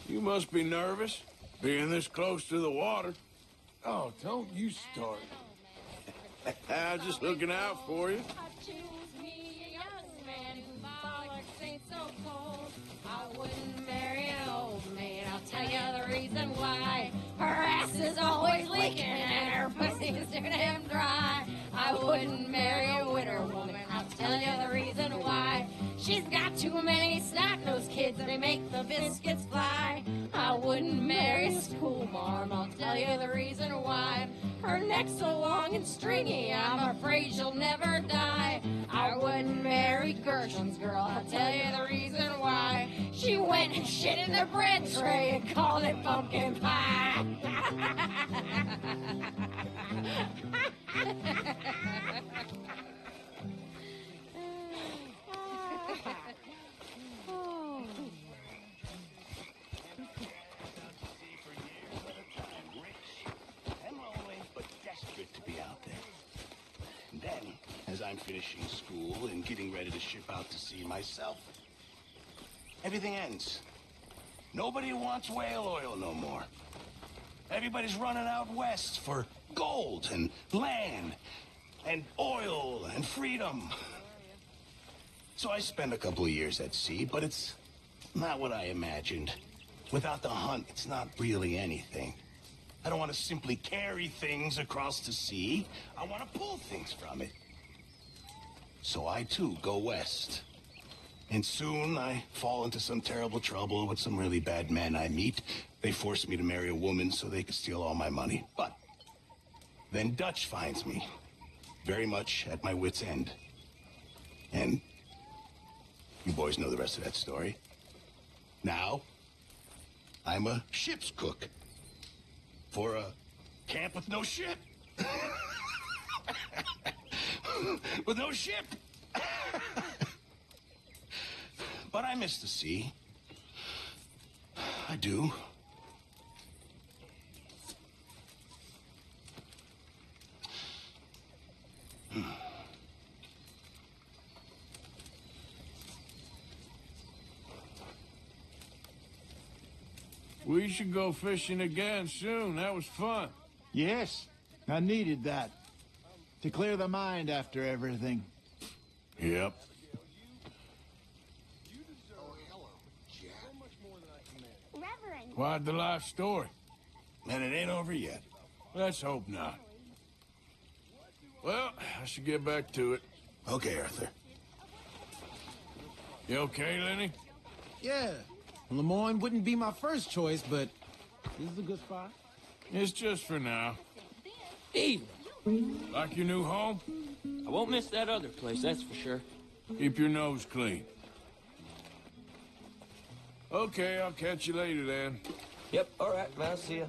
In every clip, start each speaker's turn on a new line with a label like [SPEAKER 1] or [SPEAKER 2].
[SPEAKER 1] You must be nervous, being this close to the water.
[SPEAKER 2] Oh, don't you start.
[SPEAKER 1] I'm just looking out for you.
[SPEAKER 3] I choose me a young man who bollocks ain't so cold. I wouldn't marry an old maid, I'll tell you the reason why. Her ass is always leaking and her pussy's too damn dry. I wouldn't marry a widow woman, I'll tell you the reason why. She's got too many snot-nosed kids, they make the biscuits fly. I wouldn't marry a school marm, I'll tell you the reason why. Her neck's so long and stringy, I'm afraid she'll never die. I wouldn't marry Gershon's girl, I'll tell you the reason why. She went and shit in the bread tray and called it pumpkin pie.
[SPEAKER 4] As I'm finishing school and getting ready to ship out to sea myself, everything ends. Nobody wants whale oil no more. Everybody's running out west for gold and land and oil and freedom. So I spend a couple of years at sea, but it's not what I imagined. Without the hunt, it's not really anything. I don't want to simply carry things across the sea. I want to pull things from it. So I, too, go west. And soon I fall into some terrible trouble with some really bad men I meet. They force me to marry a woman so they could steal all my money. But then Dutch finds me, very much at my wit's end. And you boys know the rest of that story. Now, I'm a ship's cook for a camp with no ship. With no ship. But I miss the sea. I do.
[SPEAKER 1] We should go fishing again soon. That was fun.
[SPEAKER 2] Yes, I needed that. To clear the mind after everything.
[SPEAKER 1] Yep.
[SPEAKER 5] Reverend.
[SPEAKER 1] Quite the life story.
[SPEAKER 4] And it ain't over yet.
[SPEAKER 1] Let's hope not. Well, I should get back to it.
[SPEAKER 4] Okay, Arthur.
[SPEAKER 1] You okay, Lenny?
[SPEAKER 6] Yeah. Lemoyne wouldn't be my first choice, but this is a good spot.
[SPEAKER 1] It's just for now.
[SPEAKER 7] Eve,
[SPEAKER 1] Like your new home?
[SPEAKER 7] I won't miss that other place, that's for sure.
[SPEAKER 1] Keep your nose clean. Okay, I'll catch you later then.
[SPEAKER 7] Yep, all right, man, I'll see ya.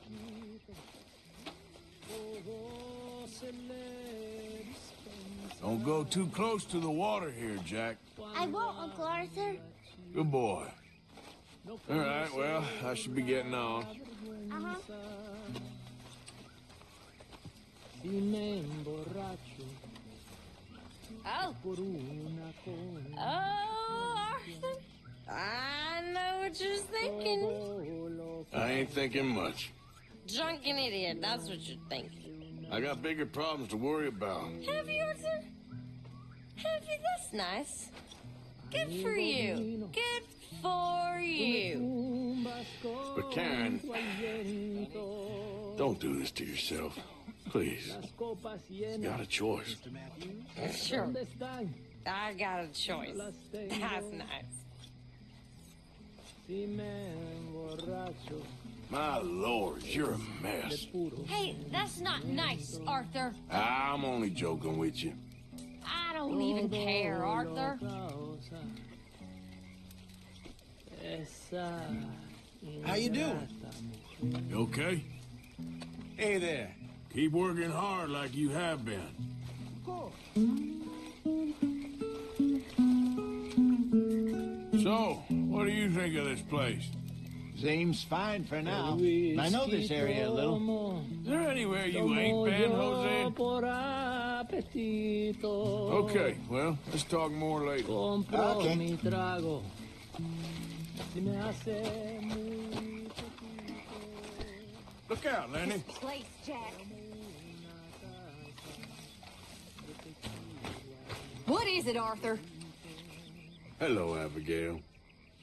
[SPEAKER 1] Don't go too close to the water here, Jack.
[SPEAKER 5] I won't, Uncle Arthur.
[SPEAKER 1] Good boy. All right, well, I should be getting on.
[SPEAKER 5] Uh-huh.
[SPEAKER 3] Oh. Oh, Arthur. I know what you're thinking.
[SPEAKER 1] I ain't thinking much.
[SPEAKER 3] Drunken idiot, that's what you're thinking.
[SPEAKER 1] I got bigger problems to worry about.
[SPEAKER 3] Have you, Arthur? Have you? That's nice. Good for you. Good for you.
[SPEAKER 1] But Karen, don't do this to yourself. Please. You got a choice.
[SPEAKER 3] Sure. I got a choice. That's nice.
[SPEAKER 1] My lord, you're a mess.
[SPEAKER 3] Hey, that's not nice, Arthur.
[SPEAKER 1] I'm only joking with you.
[SPEAKER 3] I don't even care, Arthur.
[SPEAKER 6] How you doing?
[SPEAKER 1] You okay?
[SPEAKER 6] Hey there.
[SPEAKER 1] Keep working hard like you have been. So, what do you think of this place?
[SPEAKER 2] Seems fine for now. I know this area a little.
[SPEAKER 1] Is there anywhere you ain't been, Jose? Okay, well, let's talk more later.
[SPEAKER 2] Okay.
[SPEAKER 1] Look out, Lenny.
[SPEAKER 3] Place, Jack. What is it, Arthur?
[SPEAKER 1] Hello, Abigail.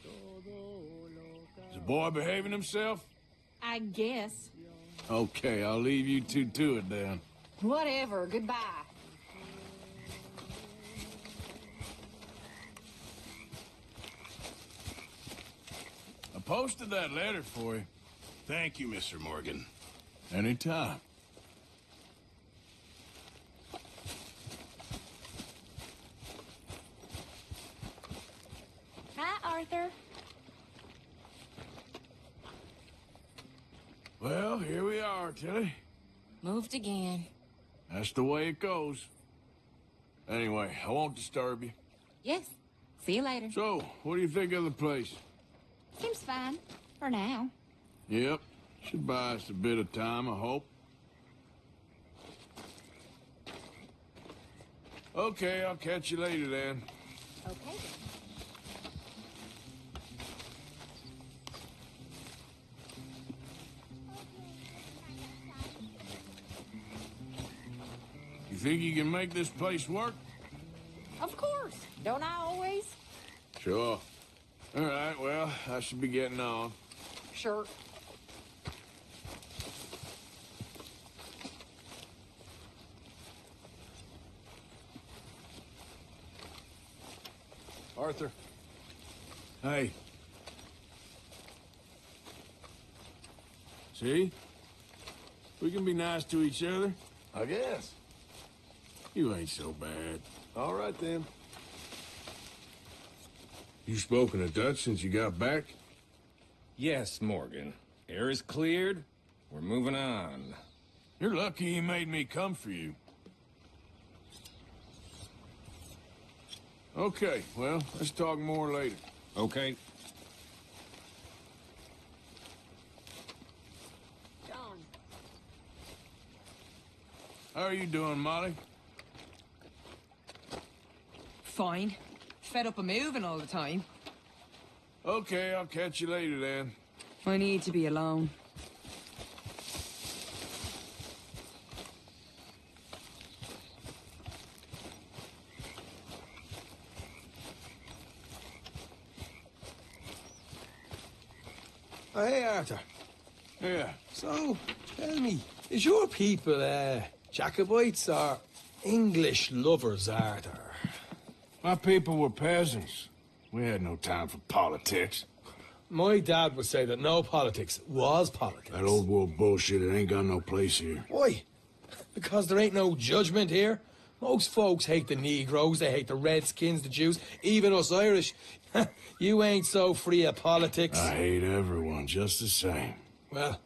[SPEAKER 1] Is the boy behaving himself?
[SPEAKER 3] I guess.
[SPEAKER 1] Okay, I'll leave you two to it then.
[SPEAKER 3] Whatever. Goodbye.
[SPEAKER 1] I posted that letter for you.
[SPEAKER 4] Thank you, Mr. Morgan.
[SPEAKER 1] Anytime.
[SPEAKER 5] Hi, Arthur.
[SPEAKER 1] Well, here we are, Tilly.
[SPEAKER 3] Moved again.
[SPEAKER 1] That's the way it goes. Anyway, I won't disturb you.
[SPEAKER 3] Yes. See you later.
[SPEAKER 1] So, what do you think of the place?
[SPEAKER 3] Seems fine. For now.
[SPEAKER 1] Yep. Should buy us a bit of time, I hope. Okay, I'll catch you later then.
[SPEAKER 3] Okay.
[SPEAKER 1] You think you can make this place work?
[SPEAKER 3] Of course. Don't I always?
[SPEAKER 1] Sure. All right, well, I should be getting on.
[SPEAKER 3] Sure.
[SPEAKER 1] Arthur. Hey. See? We can be nice to each other.
[SPEAKER 8] I guess.
[SPEAKER 1] You ain't so bad.
[SPEAKER 8] All right, then.
[SPEAKER 1] You spoken a Dutch since you got back?
[SPEAKER 9] Yes, Morgan. Air is cleared. We're moving on.
[SPEAKER 1] You're lucky he made me come for you. Okay, well, let's talk more later.
[SPEAKER 9] Okay.
[SPEAKER 3] John.
[SPEAKER 1] How are you doing, Molly?
[SPEAKER 10] Fine. Fed up of moving all the time.
[SPEAKER 1] Okay, I'll catch you later then.
[SPEAKER 10] I need to be alone.
[SPEAKER 8] Oh, hey, Arthur.
[SPEAKER 1] Yeah.
[SPEAKER 8] So, tell me, is your people, Jacobites or English lovers, Arthur?
[SPEAKER 1] My people were peasants. We had no time for politics.
[SPEAKER 8] My dad would say that no politics was politics.
[SPEAKER 1] That old world bullshit, it ain't got no place here.
[SPEAKER 8] Why? Because there ain't no judgment here. Most folks hate the Negroes, they hate the Redskins, the Jews, even us Irish. You ain't so free of politics.
[SPEAKER 1] I hate everyone just the same.
[SPEAKER 8] Well,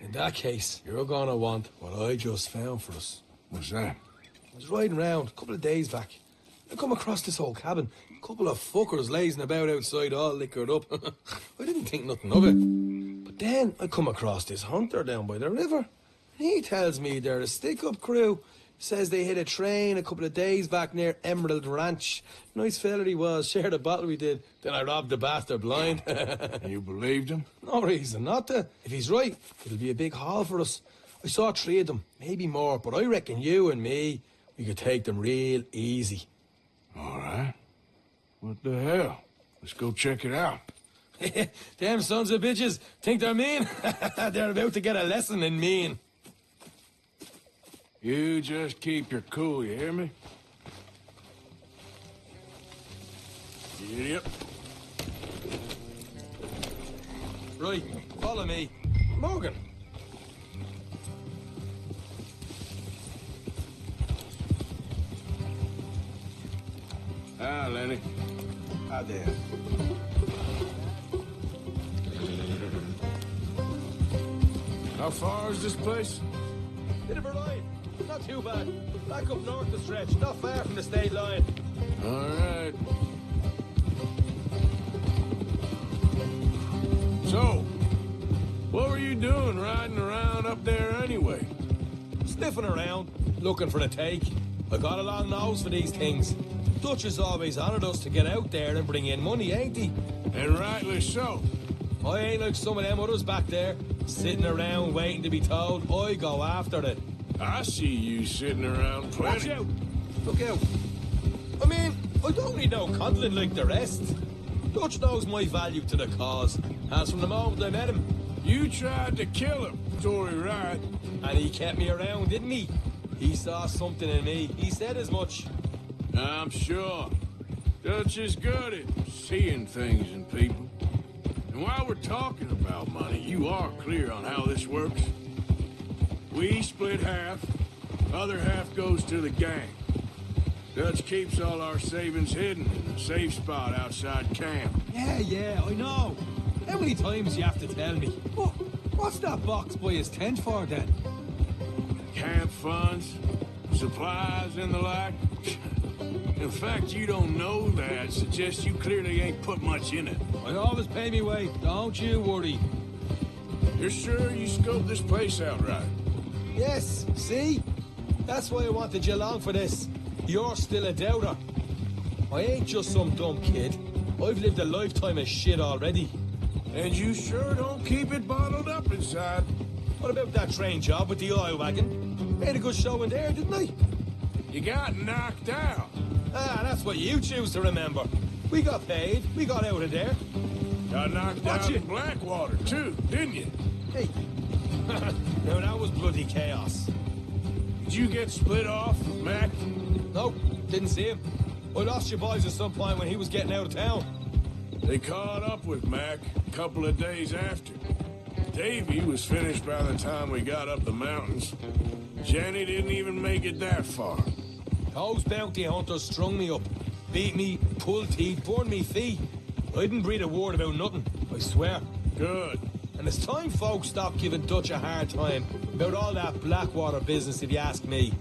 [SPEAKER 8] in that case, you're gonna want what I just found for us.
[SPEAKER 1] What's that?
[SPEAKER 8] I was riding around a couple of days back. I come across this old cabin. A couple of fuckers lazing about outside all liquored up. I didn't think nothing of it. But then I come across this hunter down by the river. And he tells me they're a stick-up crew. Says they hit a train a couple of days back near Emerald Ranch. Nice fella he was, shared a bottle we did. Then I robbed the bastard blind.
[SPEAKER 1] And you believed him?
[SPEAKER 8] No reason not to. If he's right, it'll be a big haul for us. I saw 3 of them, maybe more, but I reckon you and me, we could take them real easy.
[SPEAKER 1] All right. What the hell? Let's go check it out.
[SPEAKER 8] Damn sons of bitches think they're mean. They're about to get a lesson in mean.
[SPEAKER 1] You just keep your cool, you hear me? Yep.
[SPEAKER 8] Right, follow me. Morgan.
[SPEAKER 1] Ah, Lenny.
[SPEAKER 8] Ah, there.
[SPEAKER 1] How far is this place?
[SPEAKER 8] Bit of a ride. Not too bad. Back up north the stretch, not far from the state line.
[SPEAKER 1] All right. So, what were you doing riding around up there anyway?
[SPEAKER 8] Sniffing around, looking for a take. I got a long nose for these things. Dutch has always honoured us to get out there and bring in money, ain't he?
[SPEAKER 1] And rightly so.
[SPEAKER 8] I ain't like some of them others back there, sitting around waiting to be told. I go after it.
[SPEAKER 1] I see you sitting around plenty.
[SPEAKER 8] Watch out! Look out! I mean, I don't need no coddling like the rest. Dutch knows my value to the cause, as from the moment I met him.
[SPEAKER 1] You tried to kill him, story right.
[SPEAKER 8] And he kept me around, didn't he? He saw something in me. He said as much.
[SPEAKER 1] I'm sure. Dutch is good at seeing things in people. And while we're talking about money, you are clear on how this works? We split half, other half goes to the gang. Dutch keeps all our savings hidden in a safe spot outside camp.
[SPEAKER 6] Yeah, I know. How many times you have to tell me? What's that box by his tent for, then?
[SPEAKER 1] Camp funds, supplies, and the like. In fact, you don't know that suggests you clearly ain't put much in it.
[SPEAKER 6] I always pay me way, don't you worry.
[SPEAKER 1] You're sure you scoped this place out right?
[SPEAKER 8] Yes, see? That's why I wanted you along for this. You're still a doubter. I ain't just some dumb kid. I've lived a lifetime of shit already.
[SPEAKER 1] And you sure don't keep it bottled up inside.
[SPEAKER 8] What about that train job with the oil wagon? Made a good show in there, didn't I?
[SPEAKER 1] You got knocked out.
[SPEAKER 8] Ah, that's what you choose to remember. We got paid. We got out of there.
[SPEAKER 1] Got knocked out in Blackwater, too, didn't you?
[SPEAKER 8] Hey. Now, that was bloody chaos.
[SPEAKER 1] Did you get split off, Mac?
[SPEAKER 8] Nope, didn't see him. I lost your boys at some point when he was getting out of town.
[SPEAKER 1] They caught up with Mac a couple of days after. Davy was finished by the time we got up the mountains. Jenny didn't even make it that far.
[SPEAKER 8] Those bounty hunters strung me up. Beat me, pulled teeth, burned me feet. I didn't breathe a word about nothing, I swear.
[SPEAKER 1] Good.
[SPEAKER 8] And it's time folks stopped giving Dutch a hard time about all that Blackwater business, if you ask me.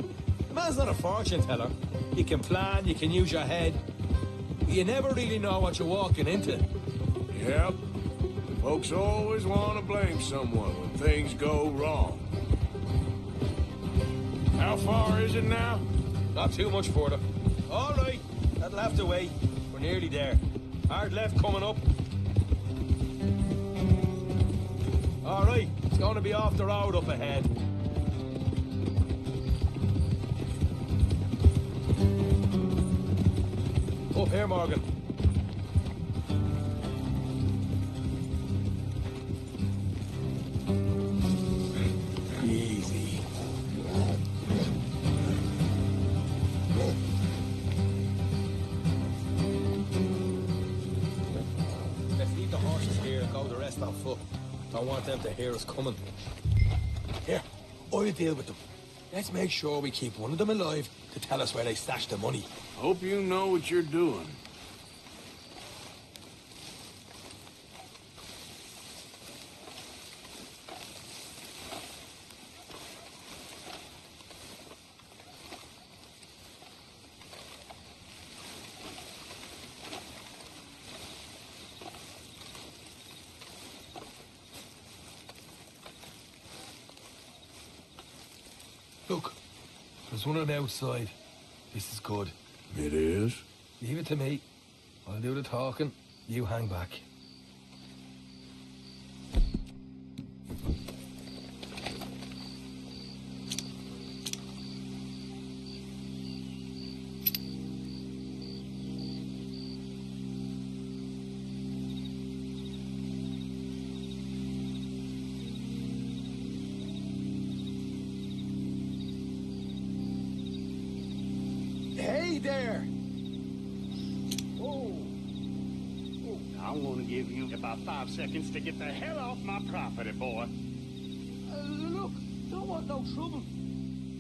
[SPEAKER 8] The man's not a fortune teller. You can plan, you can use your head. But you never really know what you're walking into.
[SPEAKER 1] Yep. Folks always want to blame someone when things go wrong. How far is it now?
[SPEAKER 8] Not too much further. All right, that'll have to wait. We're nearly there. Hard left coming up. All right, it's going to be off the road up ahead. Up here, Morgan. Easy. Let's leave the horses here and go the rest on foot. Don't want them to hear us coming. Here, I'll deal with them. Let's make sure we keep one of them alive to tell us where they stashed the money.
[SPEAKER 1] Hope you know what you're doing.
[SPEAKER 8] Look, there's one on the outside. This is good.
[SPEAKER 1] It is?
[SPEAKER 8] Leave it to me. I'll do the talking. You hang back. Hey there!
[SPEAKER 4] I'm gonna give you about 5 seconds to get the hell off my property, boy.
[SPEAKER 8] Look, don't want no trouble.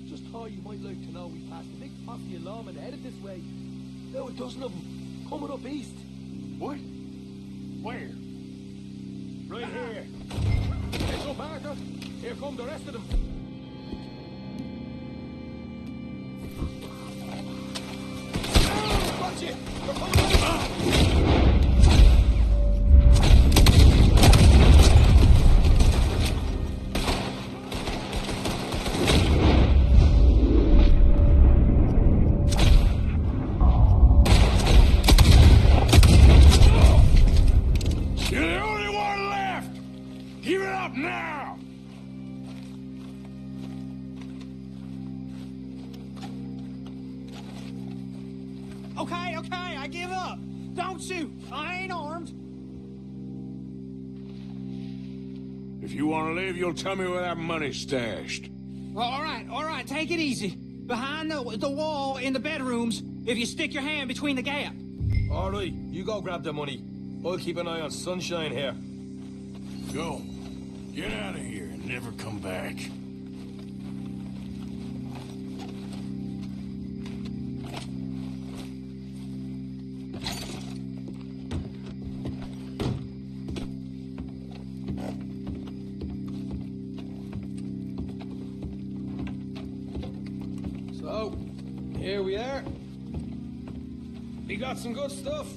[SPEAKER 8] Just thought you might like to know we passed a big posse of lawmen headed this way. Now a dozen of them, coming up east.
[SPEAKER 4] What? Where?
[SPEAKER 8] Right here. Heads up, Arthur. Here come the rest of them. Watch it! They're coming!
[SPEAKER 1] You're the only one left! Give it up now!
[SPEAKER 11] Okay, I give up. Don't shoot. I ain't armed.
[SPEAKER 1] If you want to live, you'll tell me where that money's stashed.
[SPEAKER 11] All right, take it easy. Behind the wall in the bedrooms, if you stick your hand between the gap.
[SPEAKER 8] All right, you go grab the money. I'll keep an eye on Sunshine here.
[SPEAKER 1] Go. Get out of here and never come back.
[SPEAKER 8] So, here we are. We got some good stuff.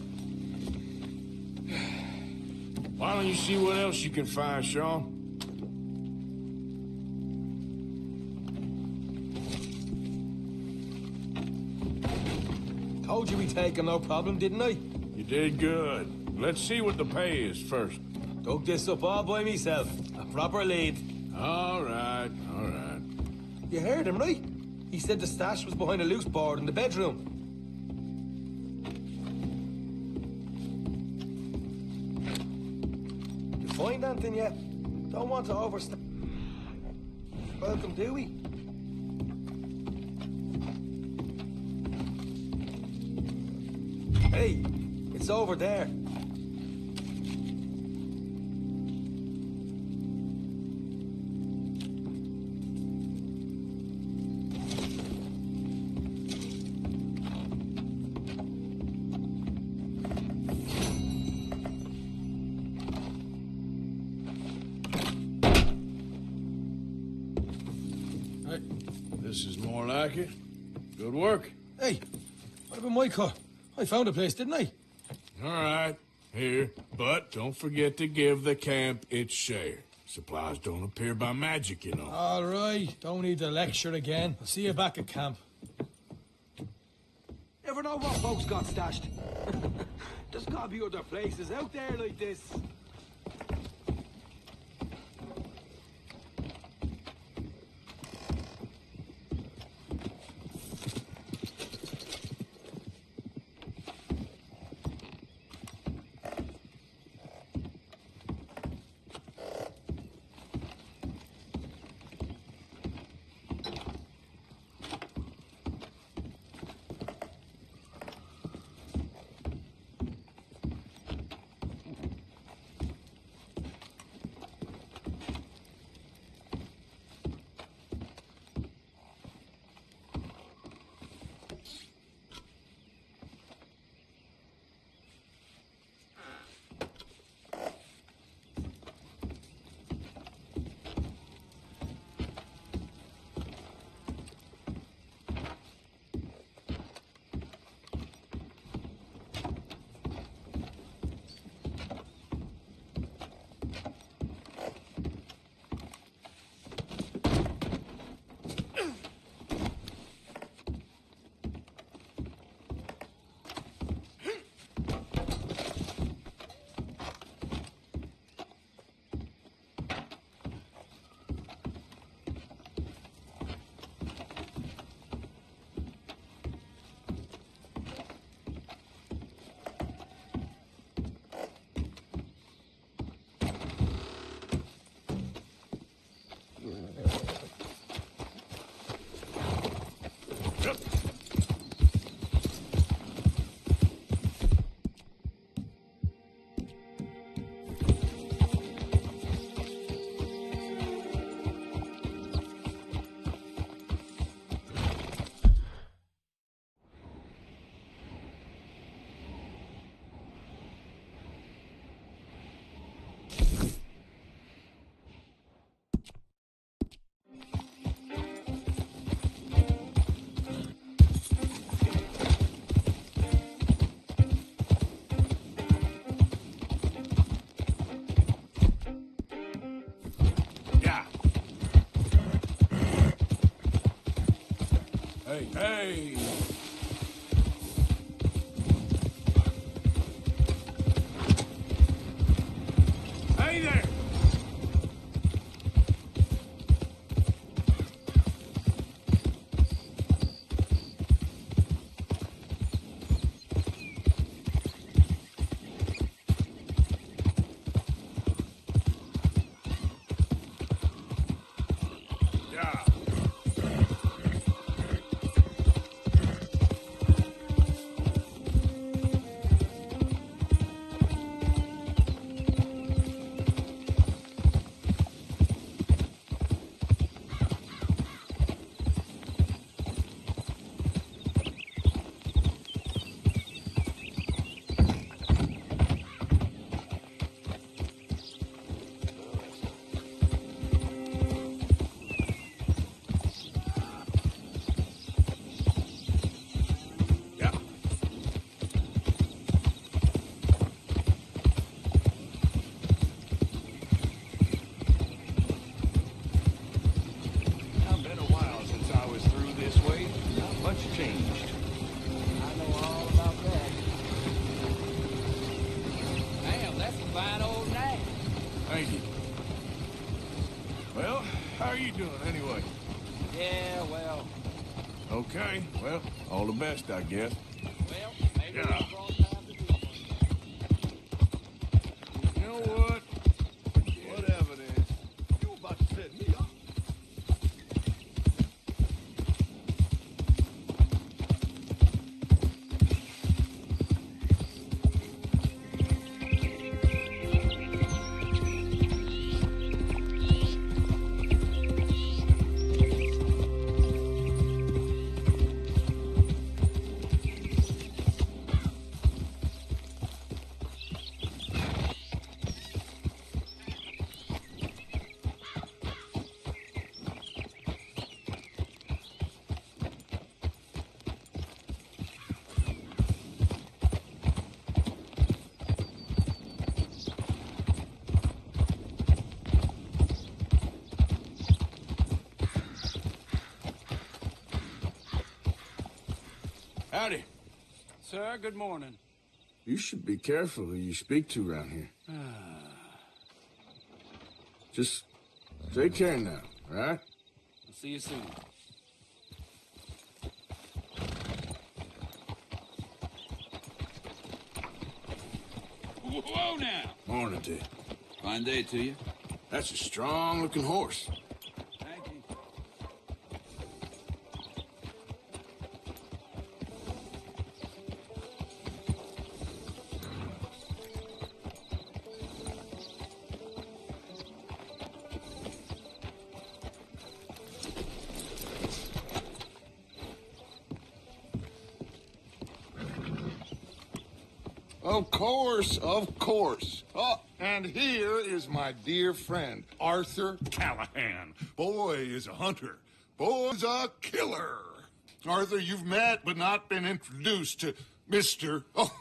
[SPEAKER 1] Why don't you see what else you can find, Sean?
[SPEAKER 8] Told you we'd take him, no problem, didn't I?
[SPEAKER 1] You did good. Let's see what the pay is first.
[SPEAKER 8] Dug this up all by myself. A proper lead.
[SPEAKER 1] All right, all right.
[SPEAKER 8] You heard him, right? He said the stash was behind a loose board in the bedroom. You find anything yet? Don't want to overstep. Welcome, Dewey. Hey, it's over there.
[SPEAKER 1] This is more like it. Good work.
[SPEAKER 8] Hey, what about my car? I found a place, didn't I?
[SPEAKER 1] All right, here. But don't forget to give the camp its share. Supplies don't appear by magic, you know.
[SPEAKER 6] All right, don't need the lecture again. I'll see you back at camp.
[SPEAKER 8] Never know what folks got stashed. There's gotta be other places out there like this.
[SPEAKER 1] Hey! Hey there! Well, how are you doing anyway?
[SPEAKER 7] Yeah, well,
[SPEAKER 1] Okay, well, all the best, I guess.
[SPEAKER 7] maybe
[SPEAKER 1] Yeah.
[SPEAKER 7] it's wrong time to do one.
[SPEAKER 1] You know what? Whatever it is.
[SPEAKER 2] You about to set me up?
[SPEAKER 1] Howdy.
[SPEAKER 11] Sir, good morning.
[SPEAKER 1] You should be careful who you speak to around here. Just take care now, all right?
[SPEAKER 7] I'll see you soon.
[SPEAKER 12] Whoa now!
[SPEAKER 1] Morning to you.
[SPEAKER 12] Fine day to you.
[SPEAKER 1] That's a strong-looking horse.
[SPEAKER 12] Thank you.
[SPEAKER 13] Of course, of course. Oh, and here is my dear friend, Arthur Callahan. Boy is a hunter. Boy's a killer. Arthur, you've met but not been introduced to Mr. Oh,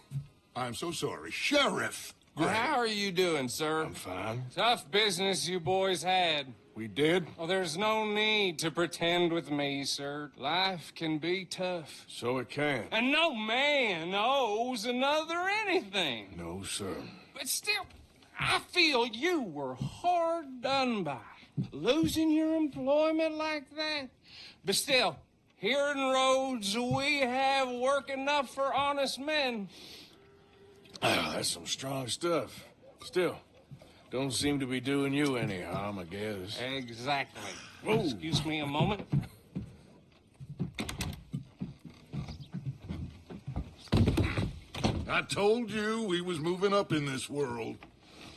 [SPEAKER 13] I'm so sorry, Sheriff Gray.
[SPEAKER 14] How are you doing, sir?
[SPEAKER 1] I'm fine.
[SPEAKER 14] Tough business you boys had.
[SPEAKER 1] We did?
[SPEAKER 14] Oh, there's no need to pretend with me, sir. Life can be tough.
[SPEAKER 1] So it can.
[SPEAKER 14] And no man owes another anything.
[SPEAKER 1] No, sir.
[SPEAKER 14] But still, I feel you were hard done by. Losing your employment like that. But still, here in Rhodes, we have work enough for honest men.
[SPEAKER 1] Ah, that's some strong stuff. Still, don't seem to be doing you any harm, I guess.
[SPEAKER 14] Exactly.
[SPEAKER 1] Whoa.
[SPEAKER 14] Excuse me a moment.
[SPEAKER 13] I told you we was moving up in this world.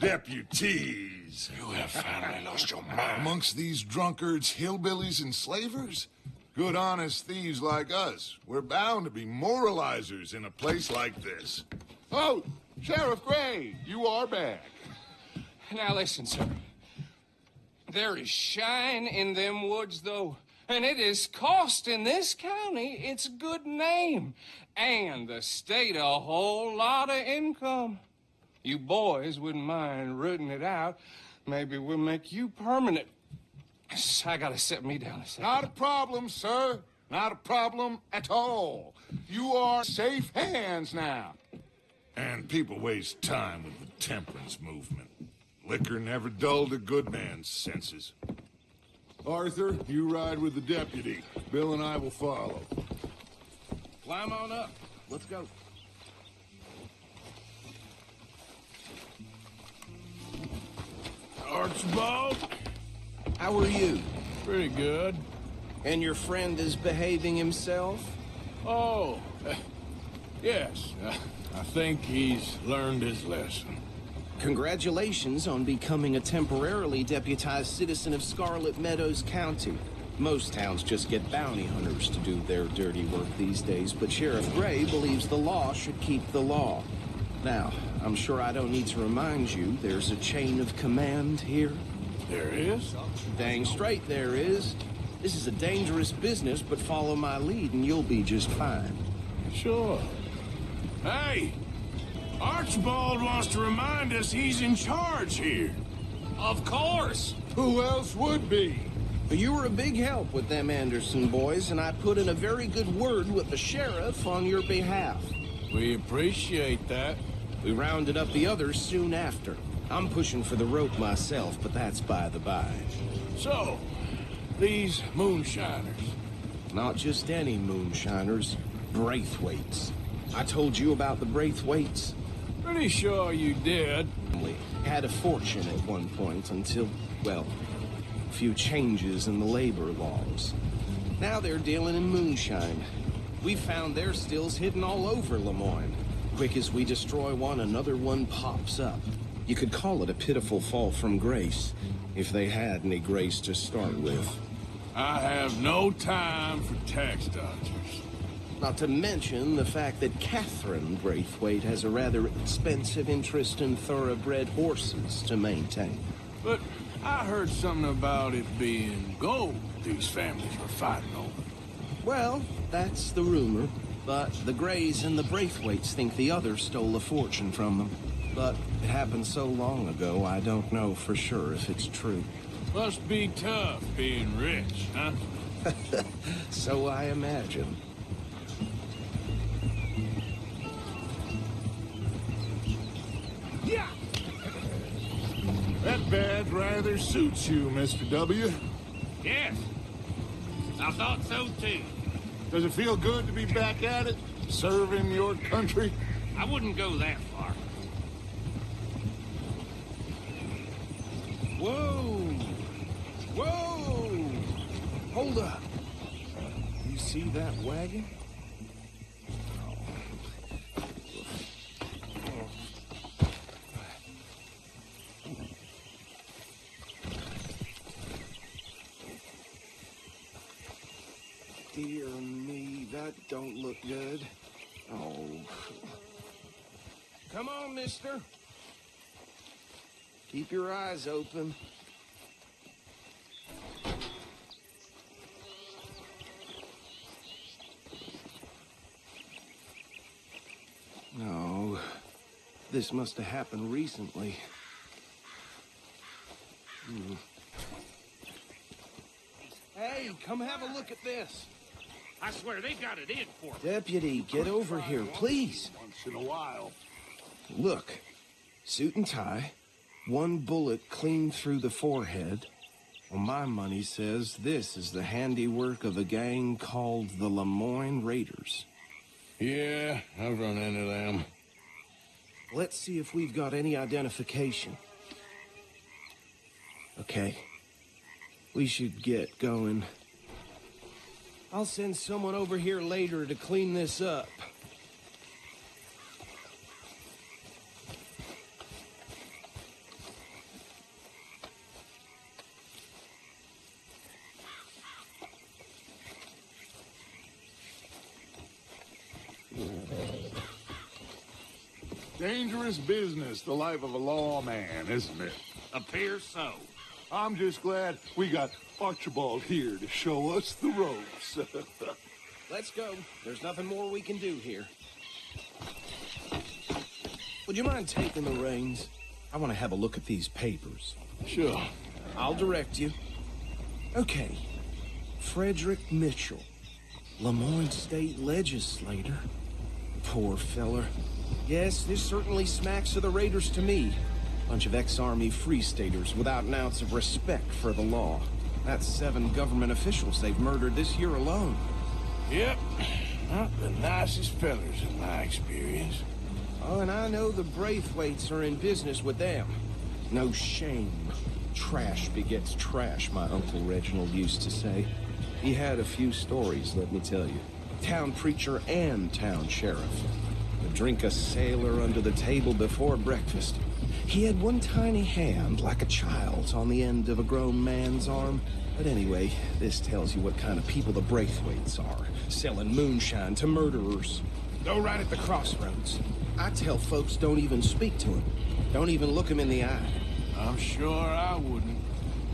[SPEAKER 13] Deputies.
[SPEAKER 1] You have finally lost your mind.
[SPEAKER 13] Amongst these drunkards, hillbillies, and slavers? Good honest thieves like us. We're bound to be moralizers in a place like this. Oh, Sheriff Gray, you are back.
[SPEAKER 14] Now listen, sir. There is shine in them woods, though, and it is costing this county its good name and the state a whole lot of income. You boys wouldn't mind rooting it out. Maybe we'll make you permanent. I gotta set me down a second.
[SPEAKER 13] Not a problem, sir. Not a problem at all. You are safe hands now. And people waste time with the temperance movement. Liquor never dulled a good man's senses. Arthur, you ride with the deputy. Bill and I will follow.
[SPEAKER 7] Climb on up. Let's go.
[SPEAKER 1] Archibald?
[SPEAKER 7] How are you?
[SPEAKER 1] Pretty good.
[SPEAKER 7] And your friend is behaving himself?
[SPEAKER 1] Oh, yes. I think he's learned his lesson.
[SPEAKER 7] Congratulations on becoming a temporarily deputized citizen of Scarlet Meadows County. Most towns just get bounty hunters to do their dirty work these days, but Sheriff Gray believes the law should keep the law. Now, I'm sure I don't need to remind you there's a chain of command here.
[SPEAKER 1] There is?
[SPEAKER 7] Dang straight there is. This is a dangerous business, but follow my lead and you'll be just fine.
[SPEAKER 1] Sure. Hey! Archibald wants to remind us he's in charge here.
[SPEAKER 14] Of course.
[SPEAKER 13] Who else would be?
[SPEAKER 7] But you were a big help with them Anderson boys, and I put in a very good word with the sheriff on your behalf.
[SPEAKER 1] We appreciate that.
[SPEAKER 7] We rounded up the others soon after. I'm pushing for the rope myself, but that's by the by.
[SPEAKER 1] So, these moonshiners.
[SPEAKER 7] Not just any moonshiners, Braithwaites. I told you about the Braithwaites?
[SPEAKER 1] Pretty sure you did.
[SPEAKER 7] We had a fortune at one point until, well, a few changes in the labor laws. Now they're dealing in moonshine. We found their stills hidden all over Lemoyne. Quick as we destroy one, another one pops up. You could call it a pitiful fall from grace, if they had any grace to start with.
[SPEAKER 1] I have no time for tax dodgers.
[SPEAKER 7] Not to mention the fact that Catherine Braithwaite has a rather expensive interest in thoroughbred horses to maintain.
[SPEAKER 1] But I heard something about it being gold these families were fighting over.
[SPEAKER 7] Well, that's the rumor. But the Greys and the Braithwaites think the others stole a fortune from them. But it happened so long ago, I don't know for sure if it's true.
[SPEAKER 1] Must be tough being rich, huh?
[SPEAKER 7] So I imagine.
[SPEAKER 13] Yeah! That badge rather suits you, Mr. W.
[SPEAKER 15] Yes. I thought so, too.
[SPEAKER 13] Does it feel good to be back at it? Serving your country?
[SPEAKER 15] I wouldn't go that far.
[SPEAKER 7] Whoa! Whoa! Hold up. You see that wagon? Dear me, that don't look good. Oh. Come on, mister. Keep your eyes open. No. This must have happened recently. Hey, come have a look at this.
[SPEAKER 15] I swear they got it in for me.
[SPEAKER 7] Deputy, get over here, please.
[SPEAKER 13] Once in a while.
[SPEAKER 7] Look, suit and tie, one bullet clean through the forehead. Well, my money says this is the handiwork of a gang called the Lemoyne Raiders.
[SPEAKER 1] Yeah, I've run into them.
[SPEAKER 7] Let's see if we've got any identification. Okay. We should get going. I'll send someone over here later to clean this up.
[SPEAKER 13] Dangerous business, the life of a lawman, isn't it?
[SPEAKER 15] Appears so.
[SPEAKER 13] I'm just glad we got Archibald here to show us the ropes.
[SPEAKER 7] Let's go. There's nothing more we can do here. Would you mind taking the reins? I want to have a look at these papers.
[SPEAKER 1] Sure.
[SPEAKER 7] I'll direct you. Okay. Frederick Mitchell, Lemoyne State Legislator. Poor feller. Yes, this certainly smacks of the Raiders to me. Bunch of ex-Army Free Staters without an ounce of respect for the law. That's 7 government officials they've murdered this year alone.
[SPEAKER 1] Yep. Not the nicest fellers in my experience.
[SPEAKER 7] Oh, and I know the Braithwaites are in business with them. No shame. Trash begets trash, my Uncle Reginald used to say. He had a few stories, let me tell you. Town preacher and town sheriff. Would drink a sailor under the table before breakfast. He had one tiny hand, like a child's, on the end of a grown man's arm. But anyway, this tells you what kind of people the Braithwaites are. Selling moonshine to murderers. Go right at the crossroads. I tell folks don't even speak to him. Don't even look him in the eye.
[SPEAKER 1] I'm sure I wouldn't.